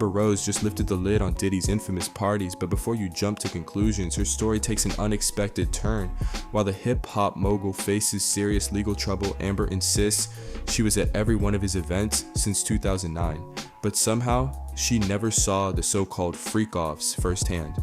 Amber Rose just lifted the lid on Diddy's infamous parties, but before you jump to conclusions, her story takes an unexpected turn. While the hip-hop mogul faces serious legal trouble, Amber insists she was at every one of his events since 2009, but somehow she never saw the so-called freak-offs firsthand.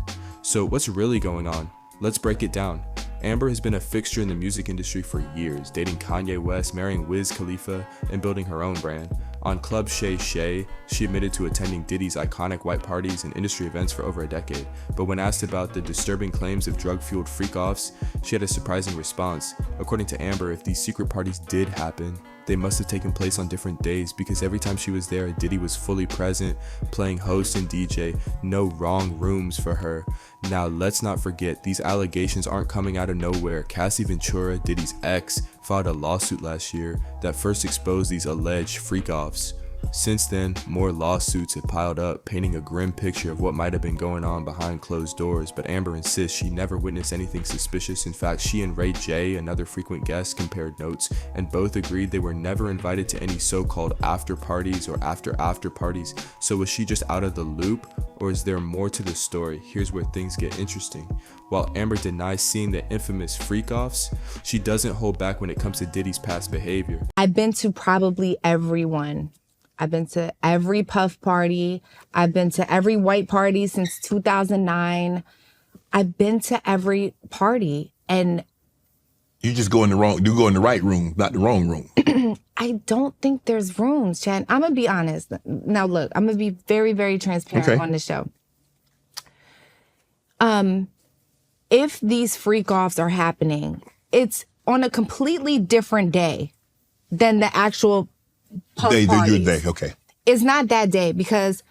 So what's really going on? Let's break it down. Amber has been a fixture in the music industry for years, dating Kanye West, marrying Wiz Khalifa, and building her own brand. On Club Shay Shay, she admitted to attending Diddy's iconic white parties and industry events for over a decade, but when asked about the disturbing claims of drug-fueled freak-offs, she had a surprising response. According to Amber, if these secret parties did happen, they must have taken place on different days because every time she was there, Diddy was fully present, playing host and DJ, no wrong rooms for her. Now, let's not forget, these allegations aren't coming out of nowhere. Cassie Ventura, Diddy's ex, filed a lawsuit last year that first exposed these alleged freak-offs. Since then, more lawsuits have piled up, painting a grim picture of what might have been going on behind closed doors, but Amber insists she never witnessed anything suspicious. In fact, she and Ray J, another frequent guest, compared notes, and both agreed they were never invited to any so-called after parties or after parties. So was she just out of the loop, or is there more to the story? Here's where things get interesting. While Amber denies seeing the infamous freak-offs, she doesn't hold back when it comes to Diddy's past behavior. I've been to probably everyone. I've been to every Puff party. I've been to every white party since 2009. I've been to every party, and you just go in the right room, not the wrong room. I don't think there's rooms, Chad. I'm gonna be honest. Now look, I'm gonna be very, very transparent on the show. If these freak-offs are happening, it's on a completely different day than the actual Puff parties. Okay. It's not that day because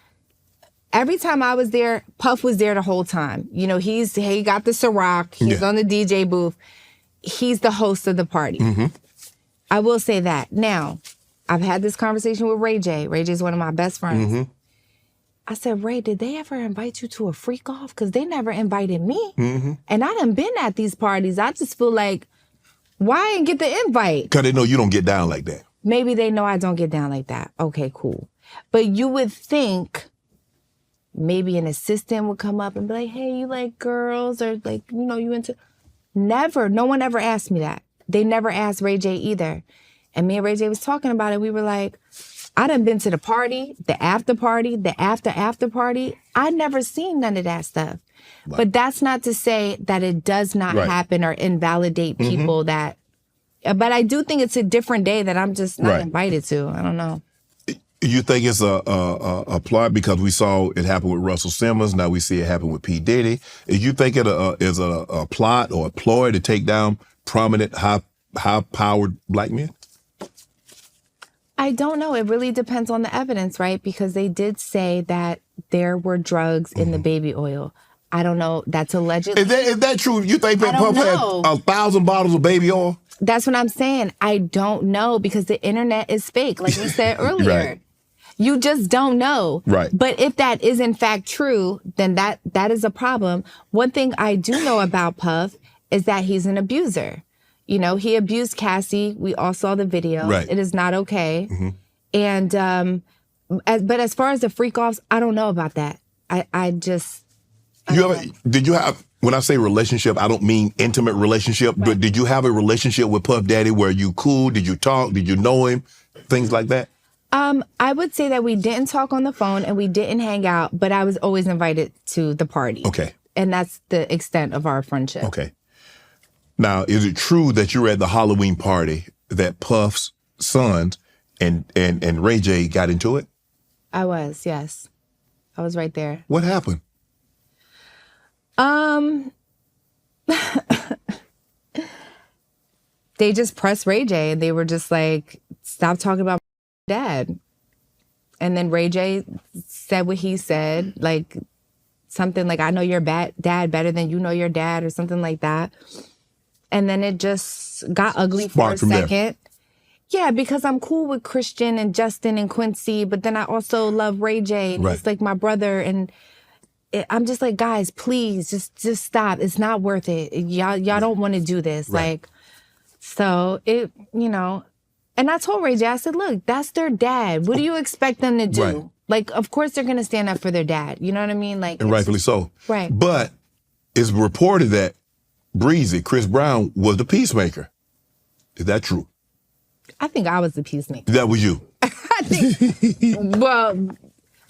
every time I was there, Puff was there the whole time. You know, he got the Ciroc. He's on the DJ booth. He's the host of the party. I will say that. Now, I've had this conversation with Ray J. Ray J is one of my best friends. I said, Ray, did they ever invite you to a freak-off? Because they never invited me. And I done been at these parties. I just feel like, why ain't get the invite? Because they know you don't get down like that. Maybe they know I don't get down like that. Okay, cool. But you would think maybe an assistant would come up and be like, hey, you like girls? Or like, you know, you into... Never. No one ever asked me that. They never asked Ray J either. And me and Ray J was talking about it. We were like, I done been to the party, the after party, the after party. I never seen none of that stuff. Right. But that's not to say that it does not happen or invalidate people that... But I do think it's a different day that I'm just not invited to. I don't know. You think it's a plot because we saw it happen with Russell Simmons. Now we see it happen with P. Diddy. You think it is a plot or a ploy to take down prominent, high-powered black men? I don't know. It really depends on the evidence, right? Because they did say that there were drugs in the baby oil. I don't know. That's allegedly. Is that true? You think that Puff had 1,000 bottles of baby oil? That's what I'm saying. I don't know because the internet is fake, like we said earlier. You just don't know. Right. But if that is in fact true, then that is a problem. One thing I do know about Puff is that he's an abuser. You know, he abused Cassie. We all saw the video. Right. It is not okay. And but as far as the freak-offs, I don't know about that. Did you have, when I say relationship, I don't mean intimate relationship, but did you have a relationship with Puff Daddy where you cool? Did you talk? Did you know him? Things like that? I would say that we didn't talk on the phone and we didn't hang out, but I was always invited to the party. Okay. And that's the extent of our friendship. Okay. Now, is it true that you were at the Halloween party that Puff's sons and Ray J got into it? I was, yes. I was right there. What happened? They just pressed Ray J and they were just like, stop talking about my dad. And then Ray J said what he said, like something like, I know your dad better than you know your dad or something like that. And then it just got ugly for a second. Yeah, because I'm cool with Christian and Justin and Quincy, but then I also love Ray J. And he's like my brother. And I'm just like, guys, please, just stop. It's not worth it. Y'all don't want to do this. Like, so it, you know, and I told Ray J, I said, look, that's their dad. What do you expect them to do? Like, of course they're gonna stand up for their dad. You know what I mean? Like, And rightfully so. Right. But it's reported that Breezy, Chris Brown, was the peacemaker. Is that true? I think I was the peacemaker. That was you. Well,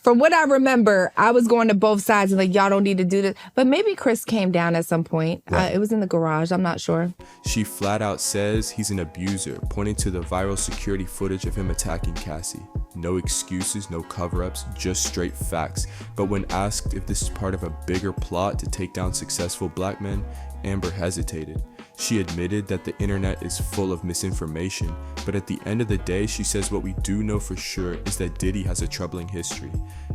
from what I remember, I was going to both sides and like, y'all don't need to do this. But maybe Chris came down at some point. Right. It was in the garage. I'm not sure. She flat out says he's an abuser, pointing to the viral security footage of him attacking Cassie. No excuses, no cover-ups, just straight facts. But when asked if this is part of a bigger plot to take down successful black men, Amber hesitated. She admitted that the internet is full of misinformation, but at the end of the day, she says what we do know for sure is that Diddy has a troubling history.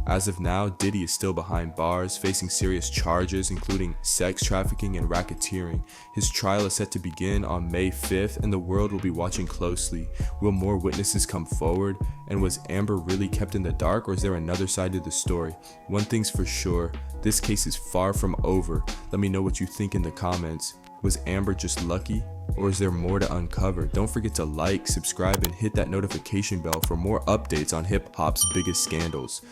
As of now, Diddy is still behind bars, facing serious charges including sex trafficking and racketeering. His trial is set to begin on May 5th, and the world will be watching closely. Will more witnesses come forward? And was Amber really kept in the dark, or is there another side to the story? One thing's for sure, this case is far from over. Let me know what you think in the comments. Was Amber just lucky, or is there more to uncover? Don't forget to like, subscribe, and hit that notification bell for more updates on hip hop's biggest scandals.